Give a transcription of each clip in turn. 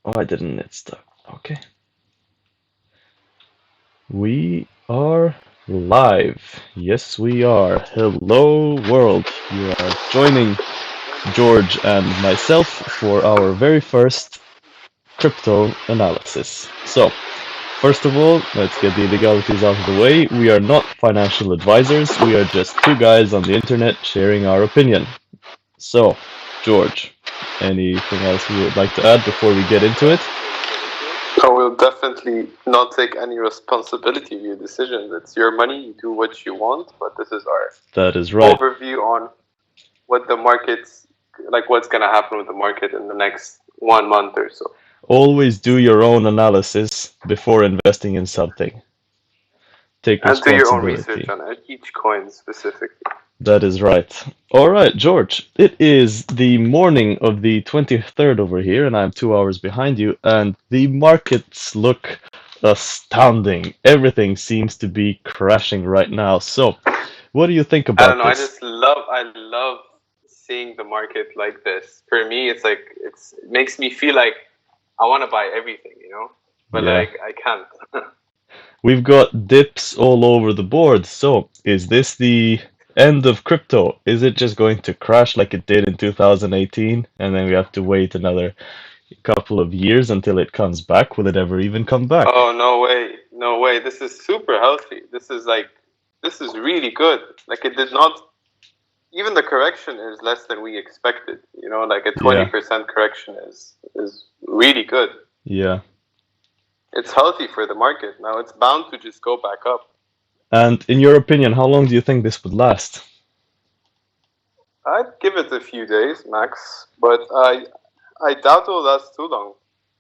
Why didn't it start? Okay. We are live. Yes, we are. Hello, world. You are joining George and myself for our very first crypto analysis. So, first of all, let's get the legalities out of the way. We are not financial advisors. We are just two guys on the internet sharing our opinion. So, George, anything else you would like to add before we get into it? I will definitely not take any responsibility of your decisions. It's your money, you do what you want, but this is our That is right. overview on what the market's, like what's going to happen with the market in the next 1 month or so. Always do your own analysis before investing in something. Take And do your own responsibility. research on each coin specifically. That is right. All right, George. It is the morning of the 23rd over here, and I'm 2 hours behind you, and the markets look astounding. Everything seems to be crashing right now. So, what do you think I about don't know, this? I love seeing the market like this. For me, it's like, it makes me feel like I want to buy everything, but Yeah. like I can't. We've got dips all over the board. So, is this the end of crypto? Is it just going to crash like it did in 2018, and then we have to wait another couple of years until it comes back? Will it ever even come back? Oh, no way. No way. This is super healthy. This is really good. Like, it did not, even the correction is less than we expected. Like a 20% correction is really good. Yeah. It's healthy for the market. Now it's bound to just go back up. And in your opinion, how long do you think this would last? I'd give it a few days max, but I doubt it'll last too long.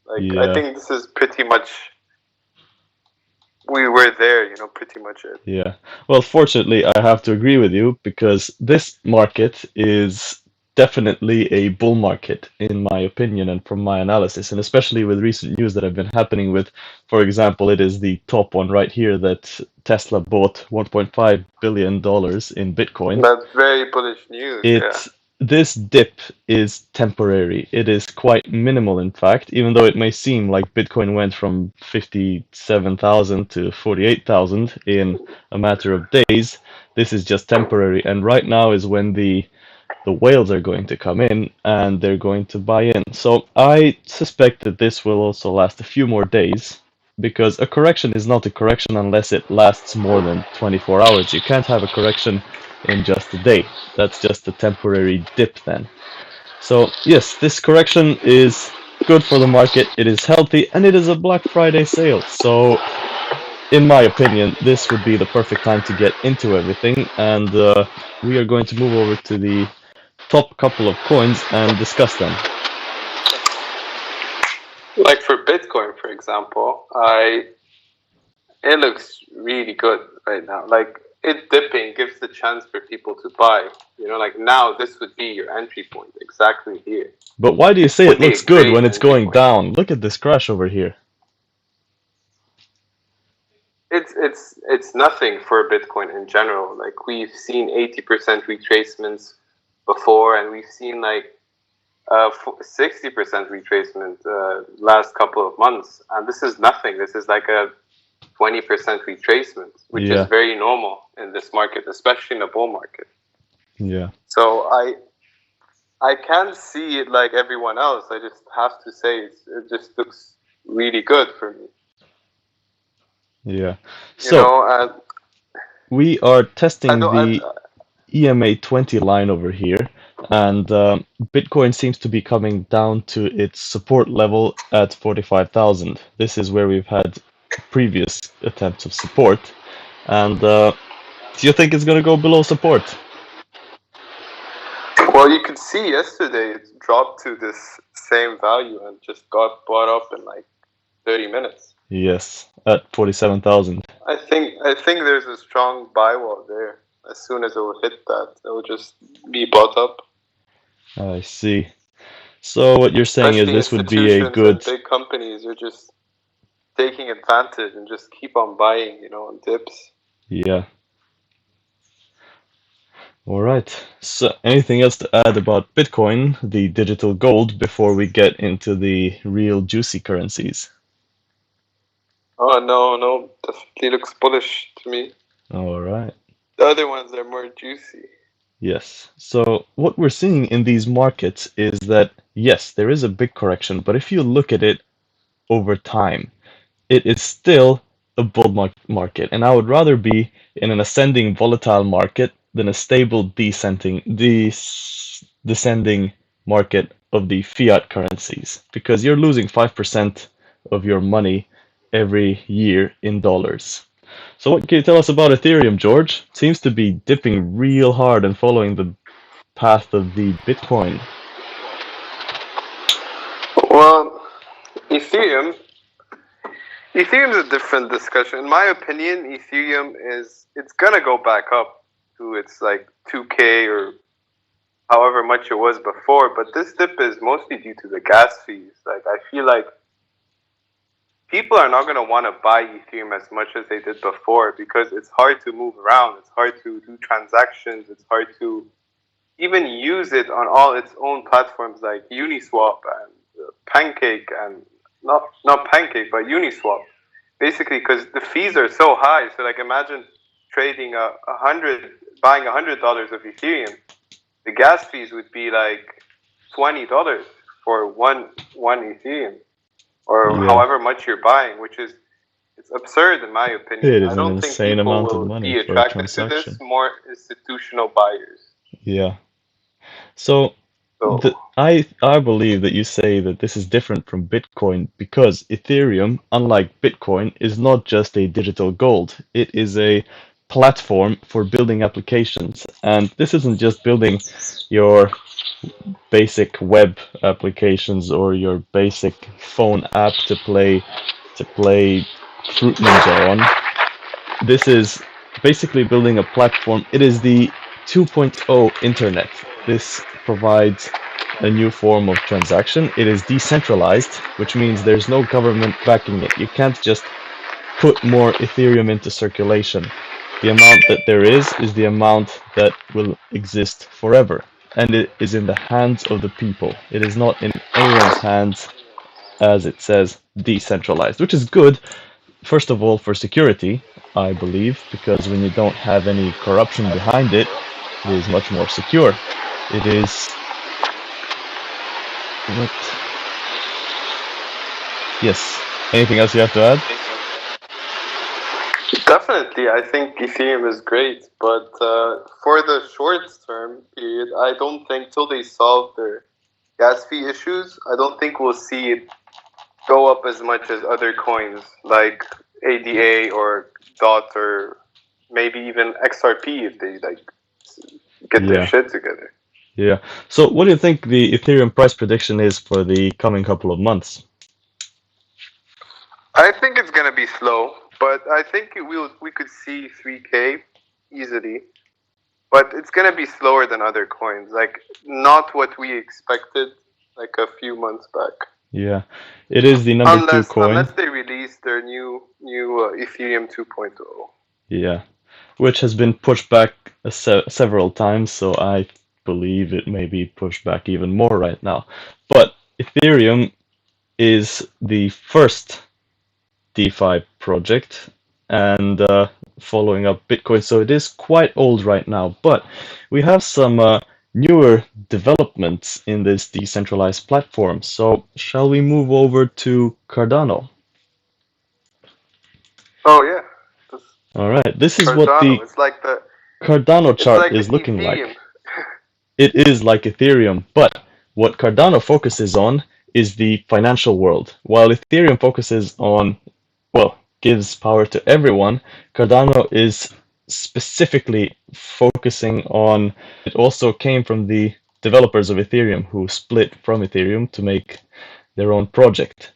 I think this is pretty much, we were there, pretty much it. Yeah. Well, fortunately, I have to agree with you because this market is definitely a bull market, in my opinion, and from my analysis, and especially with recent news that have been happening with, for example, it is the top one right here that Tesla bought $1.5 billion in Bitcoin. That's very bullish news. This dip is temporary. It is quite minimal, in fact, even though it may seem like Bitcoin went from 57,000 to 48,000 in a matter of days. This is just temporary, and right now is when the whales are going to come in and they're going to buy in. So I suspect that this will also last a few more days because a correction is not a correction unless it lasts more than 24 hours. You can't have a correction in just a day. That's just a temporary dip then. So yes, this correction is good for the market, it is healthy, and it is a Black Friday sale. So in my opinion, this would be the perfect time to get into everything, and we are going to move over to the top couple of coins and discuss them. Like for Bitcoin, for example, it looks really good right now. Like it dipping gives the chance for people to buy. Like now this would be your entry point exactly here. But why do you say it looks good when it's going down? Look at this crash over here. It's nothing for Bitcoin in general. Like we've seen 80% retracements before, and we've seen like 60% retracement last couple of months, and this is nothing. This is like a 20% retracement, which is very normal in this market, especially in a bull market. Yeah. So I can't see it like everyone else. I just have to say it just looks really good for me. Yeah. So we are testing the EMA 20 line over here, and Bitcoin seems to be coming down to its support level at 45,000. This is where we've had previous attempts of support. And do you think it's going to go below support? Well, you could see yesterday it dropped to this same value and just got bought up in like 30 minutes. Yes, at 47,000. I think there's a strong buy wall there. As soon as it will hit that, it will just be bought up. I see. So what you're saying is this would be a good... Big companies are just taking advantage and just keep on buying, on dips. Yeah. All right. So, anything else to add about Bitcoin, the digital gold, before we get into the real juicy currencies? Oh no, no, definitely looks bullish to me. All right. The other ones are more juicy. Yes. So, what we're seeing in these markets is that, yes, there is a big correction, but if you look at it over time, it is still a bull market. And I would rather be in an ascending volatile market than a stable descending market of the fiat currencies, because you're losing 5% of your money every year in dollars. So what can you tell us about Ethereum, George? Seems to be dipping real hard and following the path of the Bitcoin. Well, Ethereum. Ethereum's a different discussion. In my opinion, Ethereum it's gonna go back up to its like 2K or however much it was before, but this dip is mostly due to the gas fees. Like I feel like people are not going to want to buy Ethereum as much as they did before because it's hard to move around. It's hard to do transactions. It's hard to even use it on all its own platforms like Uniswap and Pancake and not Pancake but Uniswap. Basically, because the fees are so high. So like imagine trading buying $100 of Ethereum. The gas fees would be like $20 for one Ethereum, or Yeah, however much you're buying, which is it's absurd in my opinion. it I is an don't think insane people amount of will money be for a attracted to this. transaction. More institutional buyers. Yeah. So So I believe that you say that this is different from Bitcoin because Ethereum, unlike Bitcoin, is not just a digital gold. It is a platform for building applications. And this isn't just building your basic web applications or your basic phone app to play Fruit Ninja on. This is basically building a platform. It is the 2.0 internet. This provides a new form of transaction. It is decentralized, which means there's no government backing it. You can't just put more Ethereum into circulation. The amount that there is the amount that will exist forever. And it is in the hands of the people. It is not in anyone's hands, as it says, decentralized, which is good. First of all, for security, I believe, because when you don't have any corruption behind it, it is much more secure. It is what? Yes. Anything else you have to add? definitely, I think Ethereum is great, but for the short term period, I don't think till they solve their gas fee issues, I don't think we'll see it go up as much as other coins like ADA or DOT or maybe even XRP if they like get their Yeah. shit together. Yeah. So what do you think the Ethereum price prediction is for the coming couple of months? I think it's gonna be slow, but I think we could see 3K easily. But it's gonna be slower than other coins, like not what we expected like a few months back. Yeah. It is the number two coin. Unless they release their new Ethereum 2.0. Yeah. Which has been pushed back several times, so I believe it may be pushed back even more right now. But Ethereum is the first DeFi project and following up Bitcoin, so it is quite old right now. But we have some newer developments in this decentralized platform. So shall we move over to Cardano? Oh yeah. All right, this is Cardano. what the It's like the Cardano chart like is the looking Ethereum. like. It is like Ethereum, but what Cardano focuses on is the financial world. While Ethereum focuses on, well, gives power to everyone, Cardano is specifically focusing on, it also came from the developers of Ethereum who split from Ethereum to make their own project.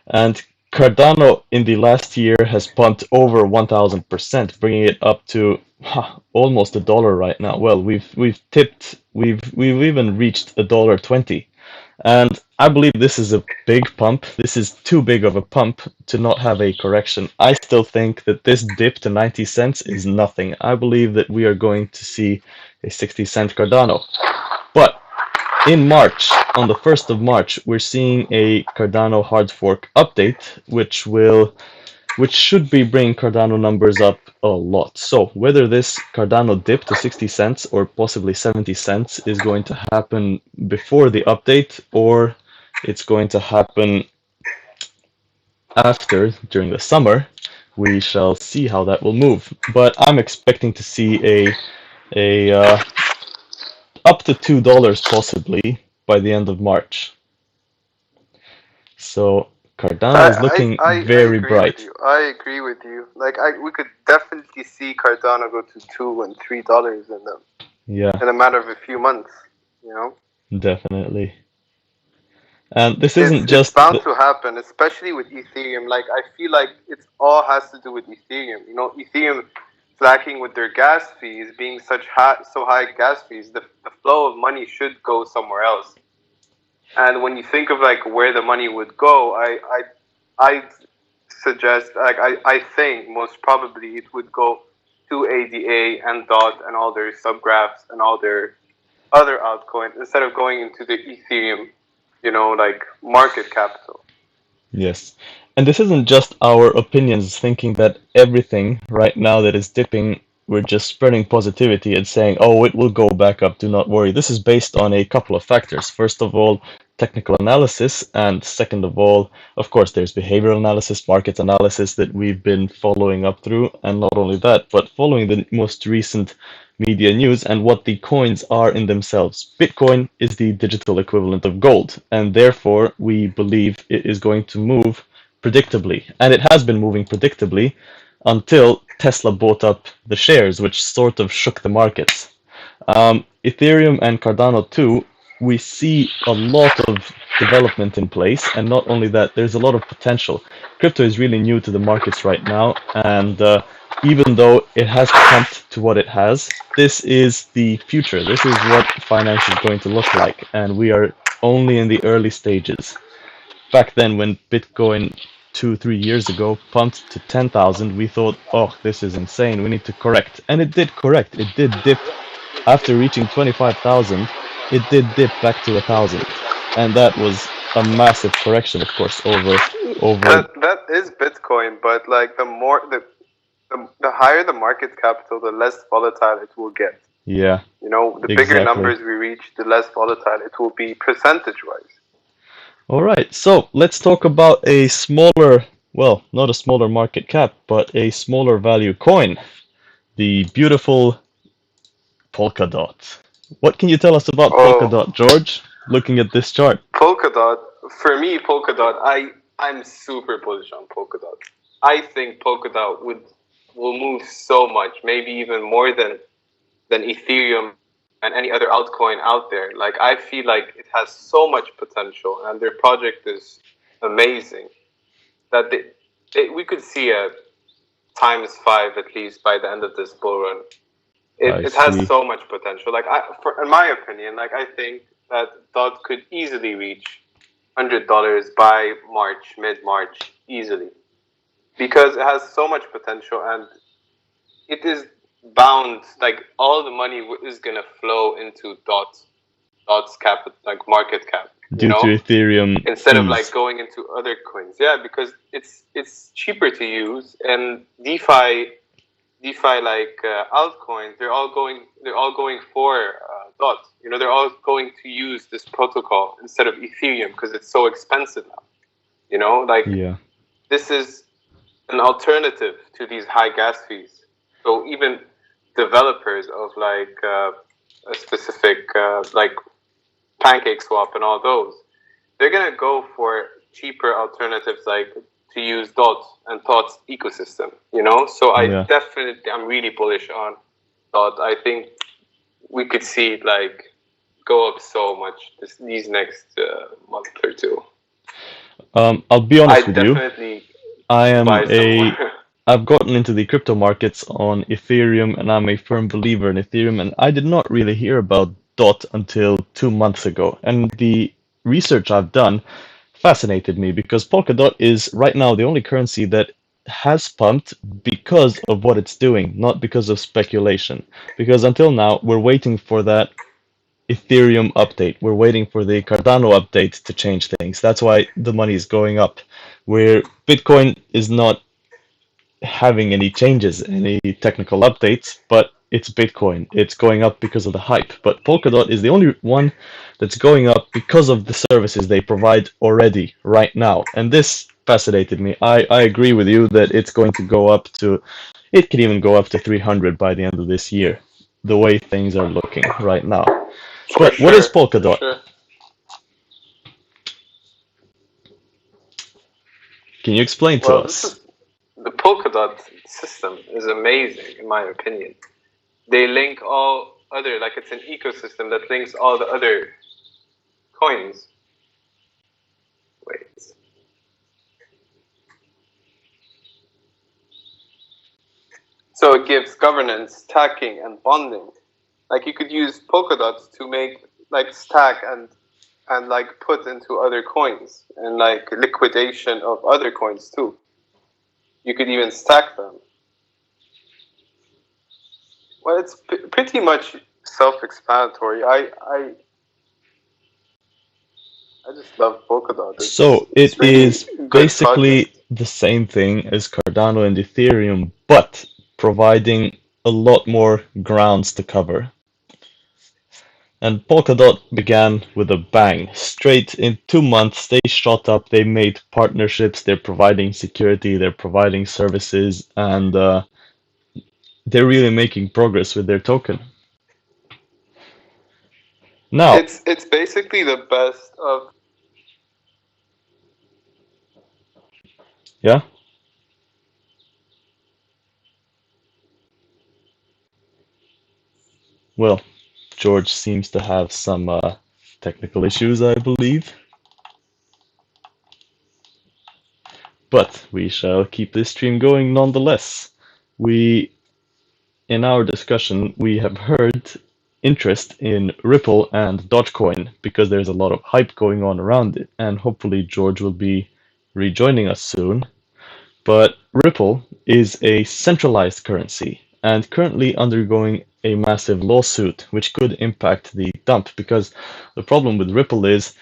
And Cardano in the last year has pumped over 1,000%, bringing it up to almost $1 right now. Well, we've even reached $1.20, And I believe this is a big pump. This is too big of a pump to not have a correction. I still think that this dip to 90 cents is nothing. I believe that we are going to see a 60-cent Cardano. But in March, on the 1st of March, we're seeing a Cardano hard fork update, which should be bringing Cardano numbers up a lot. So whether this Cardano dip to 60 cents or possibly 70 cents is going to happen before the update, or it's going to happen after, during the summer, we shall see how that will move. But I'm expecting to see a up to $2 possibly by the end of March. So Cardano is looking very bright. I agree with you. Like we could definitely see Cardano go to $2 and $3 in a matter of a few months. You know. Definitely. And this isn't just it's bound to happen, especially with Ethereum. Like I feel like it all has to do with Ethereum. You know, Ethereum lacking with their gas fees being so high gas fees, the flow of money should go somewhere else. And when you think of like where the money would go, I suggest, like I think most probably it would go to ADA and DOT and all their subgraphs and all their other altcoins instead of going into the Ethereum, you know, like market capital. Yes. And this isn't just our opinions thinking that everything right now that is dipping, we're just spreading positivity and saying, oh, it will go back up, do not worry. This is based on a couple of factors. First of all, technical analysis, and second of all, of course, there's behavioral analysis, market analysis that we've been following up through, and not only that, but following the most recent media news and what the coins are in themselves. Bitcoin is the digital equivalent of gold, and therefore we believe it is going to move predictably, and it has been moving predictably until Tesla bought up the shares, which sort of shook the markets. Ethereum and Cardano too, we see a lot of development in place, and not only that, there's a lot of potential. Crypto is really new to the markets right now, and even though it has pumped to what it has, this is the future. This is what finance is going to look like, and we are only in the early stages. Back then, when Bitcoin 2-3 years ago pumped to 10,000, we thought, oh, this is insane, we need to correct. And it did correct. It did dip. After reaching 25,000, it did dip back to 1,000. And that was a massive correction, of course, over. That is Bitcoin, but like the higher the market capital, the less volatile it will get. Yeah. You know, the bigger numbers we reach, the less volatile it will be percentage-wise. All right, so let's talk about a smaller, well, not a smaller market cap, but a smaller value coin, the beautiful Polkadot. What can you tell us about Polkadot, George, looking at this chart? Polkadot, for me, I'm super bullish on Polkadot. I think Polkadot will move so much, maybe even more than Ethereum and any other altcoin out there. Like, I feel like it has so much potential, and their project is amazing that we could see a ×5 at least by the end of this bull run. It has so much potential. Like, in my opinion, like I think that DOT could easily reach $100 by mid-March, easily, because it has so much potential, and it is bound, like all the money is gonna flow into DOT's capital, like market cap, due to Ethereum instead of like going into other coins. Yeah, because it's cheaper to use, and DeFi like altcoins, they're all going for DOT. You know, they're all going to use this protocol instead of Ethereum because it's so expensive now. You know, like this is an alternative to these high gas fees. So even developers of like a specific like PancakeSwap and all those, they're gonna go for cheaper alternatives, like to use DOT and DOT's ecosystem. You know, so I'm really bullish on DOT. I think we could see it like go up so much these next month or two. I'll be honest with you. I've gotten into the crypto markets on Ethereum, and I'm a firm believer in Ethereum, and I did not really hear about DOT until 2 months ago. And the research I've done fascinated me because Polkadot is right now the only currency that has pumped because of what it's doing, not because of speculation. Because until now, we're waiting for that Ethereum update. We're waiting for the Cardano update to change things. That's why the money is going up. Where Bitcoin is not having any changes, any technical updates, but it's Bitcoin. It's going up because of the hype. But Polkadot is the only one that's going up because of the services they provide already right now. And this fascinated me. I agree with you that it's going to go up to, it can even go up to 300 by the end of this year, the way things are looking right now. For But what is sure, for Polkadot? sure. Can you explain to Well, this us? is the Polkadot system is amazing in my opinion. They link all other, like it's an ecosystem that links all the other coins. Wait. So it gives governance, stacking, and bonding. Like you could use Polkadot to make like stack and like put into other coins and like liquidation of other coins too. You could even stack them. Well, it's pretty much self-explanatory. I just love Polkadot. So It's it really is good project. basically the same thing as Cardano and Ethereum, but providing a lot more grounds to cover. And Polkadot began with a bang. Straight in 2 months, they shot up, they made partnerships, they're providing security, they're providing services, and they're really making progress with their token. Now, It's basically the best of. yeah, well, George seems to have some technical issues, I believe. But we shall keep this stream going nonetheless. We, in our discussion, we have heard interest in Ripple and Dogecoin because there's a lot of hype going on around it, and hopefully George will be rejoining us soon. But Ripple is a centralized currency and currently undergoing a massive lawsuit which could impact the dump because the problem with Ripple is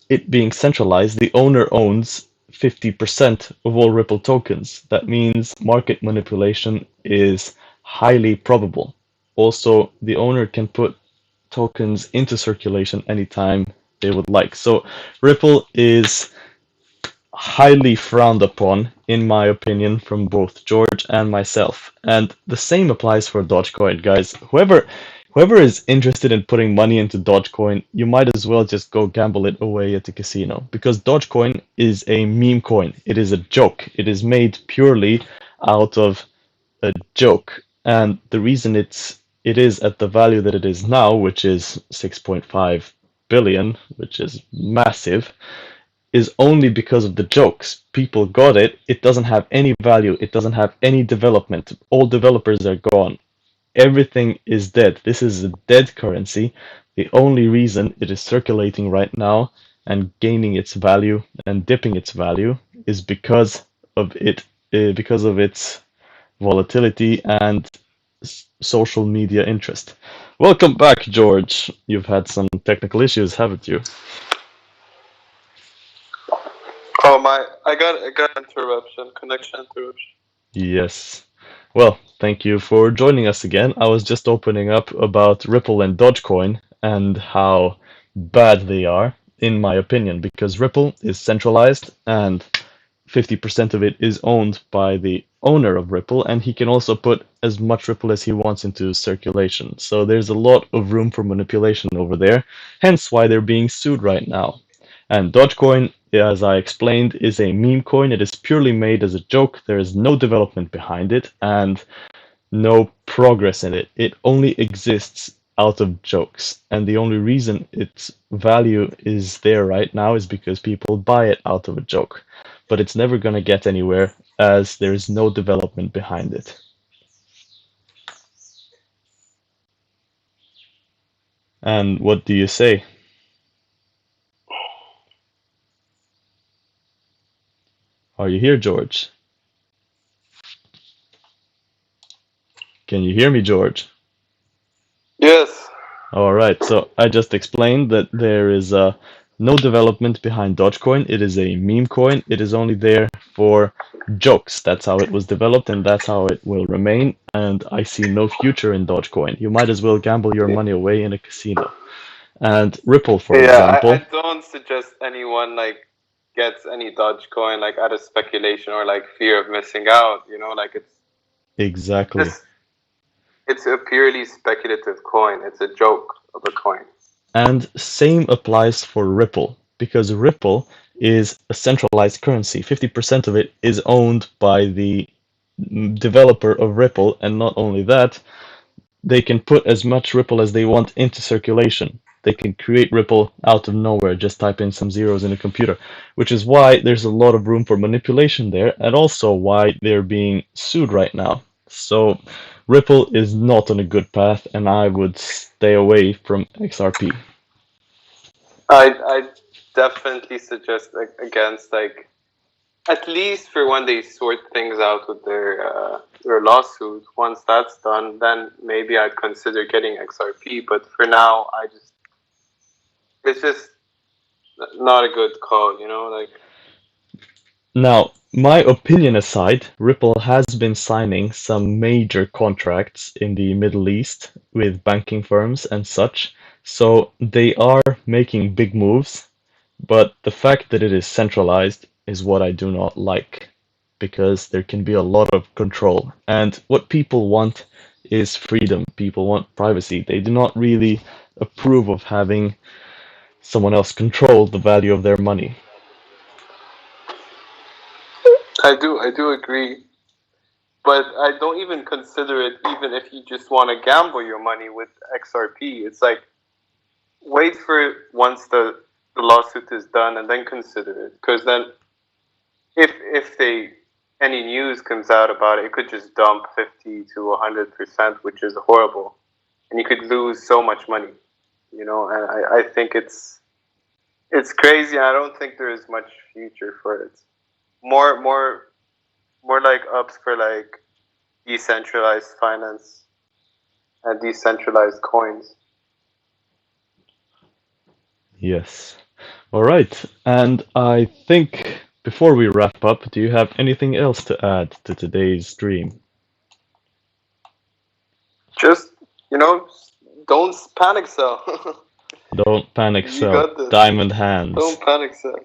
it being centralized, the owner owns 50% of all Ripple tokens. That means market manipulation is highly probable. Also, the owner can put tokens into circulation anytime they would like. So Ripple is highly frowned upon, in my opinion, from both George and myself. And the same applies for Dogecoin, guys. Whoever is interested in putting money into Dogecoin, you might as well just go gamble it away at the casino because Dogecoin is a meme coin. It is a joke. It is made purely out of a joke. And the reason it is at the value that it is now, which is 6.5 billion, which is massive, is only because of the jokes. People got it. It doesn't have any value. It doesn't have any development. All developers are gone. Everything is dead. This is a dead currency. The only reason it is circulating right now and gaining its value and dipping its value is because of its volatility and social media interest. Welcome back, George. You've had some technical issues, haven't you? Oh my! I got interruption, connection interruption. Yes. Well, thank you for joining us again. I was just opening up about Ripple and Dogecoin and how bad they are, in my opinion, because Ripple is centralized and 50% of it is owned by the owner of Ripple, and he can also put as much Ripple as he wants into circulation. So there's a lot of room for manipulation over there, hence why they're being sued right now. And Dogecoin, as I explained, is a meme coin. It is purely made as a joke. There is no development behind it and no progress in it. It only exists out of jokes. And the only reason its value is there right now is because people buy it out of a joke. But it's never going to get anywhere as there is no development behind it. And what do you say? Are you here, George? Can you hear me, George? Yes. All right, so I just explained that there is no development behind Dogecoin. It is a meme coin. It is only there for jokes. That's how it was developed, and that's how it will remain. And I see no future in Dogecoin. You might as well gamble your money away in a casino. And Ripple, for Yeah, I example, don't suggest anyone like gets any Dogecoin like out of speculation or like fear of missing out. You know, like it's exactly. just it's a purely speculative coin. It's a joke of a coin. And same applies for Ripple, because Ripple is a centralized currency. 50% of it is owned by the developer of Ripple, and not only that, they can put as much Ripple as they want into circulation. They can create Ripple out of nowhere, just type in some zeros in a computer, which is why there's a lot of room for manipulation there, and also why they're being sued right now. So Ripple is not on a good path, and I would stay away from XRP. I definitely suggest against like at least for when they sort things out with their lawsuit. Once that's done, then maybe I'd consider getting XRP. But for now, it's just not a good call. You know, like Now, my opinion aside, Ripple has been signing some major contracts in the Middle East with banking firms and such, so they are making big moves, but the fact that it is centralized is what I do not like, because there can be a lot of control. And what people want is freedom. People want privacy. They do not really approve of having someone else control the value of their money. I do agree. But I don't even consider it, even if you just want to gamble your money with XRP. It's like, wait for it once the lawsuit is done and then consider it. Because then, if any news comes out about it, it could just dump 50 to 100%, which is horrible. And you could lose so much money, you know. And I think it's crazy. I don't think there is much future for it. More, more, more like ups for like decentralized finance and decentralized coins. Yes. All right. And I think before we wrap up, do you have anything else to add to today's stream? Just, you know, don't panic sell. Don't panic You sell. got this. Diamond hands. Don't panic sell.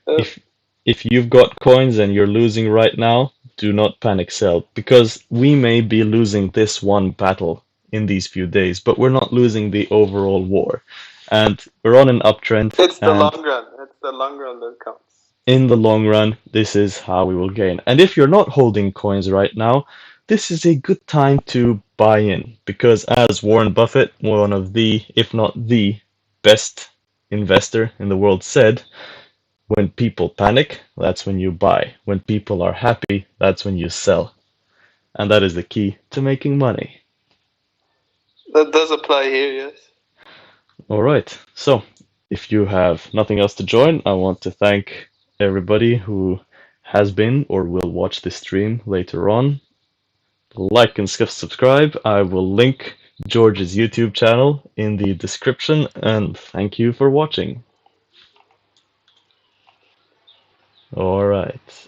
If if you've got coins and you're losing right now, do not panic sell, because we may be losing this one battle in these few days, but we're not losing the overall war. And we're on an uptrend, It's the and long run. It's the long run that counts. in the long run, this is how we will gain. And if you're not holding coins right now, this is a good time to buy in, because as Warren Buffett, one of the, if not the best investor in the world, said, when people panic, that's when you buy. When people are happy, that's when you sell. And that is the key to making money. That does apply here, yes. All right. So, if you have nothing else to join, I want to thank everybody who has been or will watch this stream later on. Like and subscribe. I will link George's YouTube channel in the description, and thank you for watching. All right.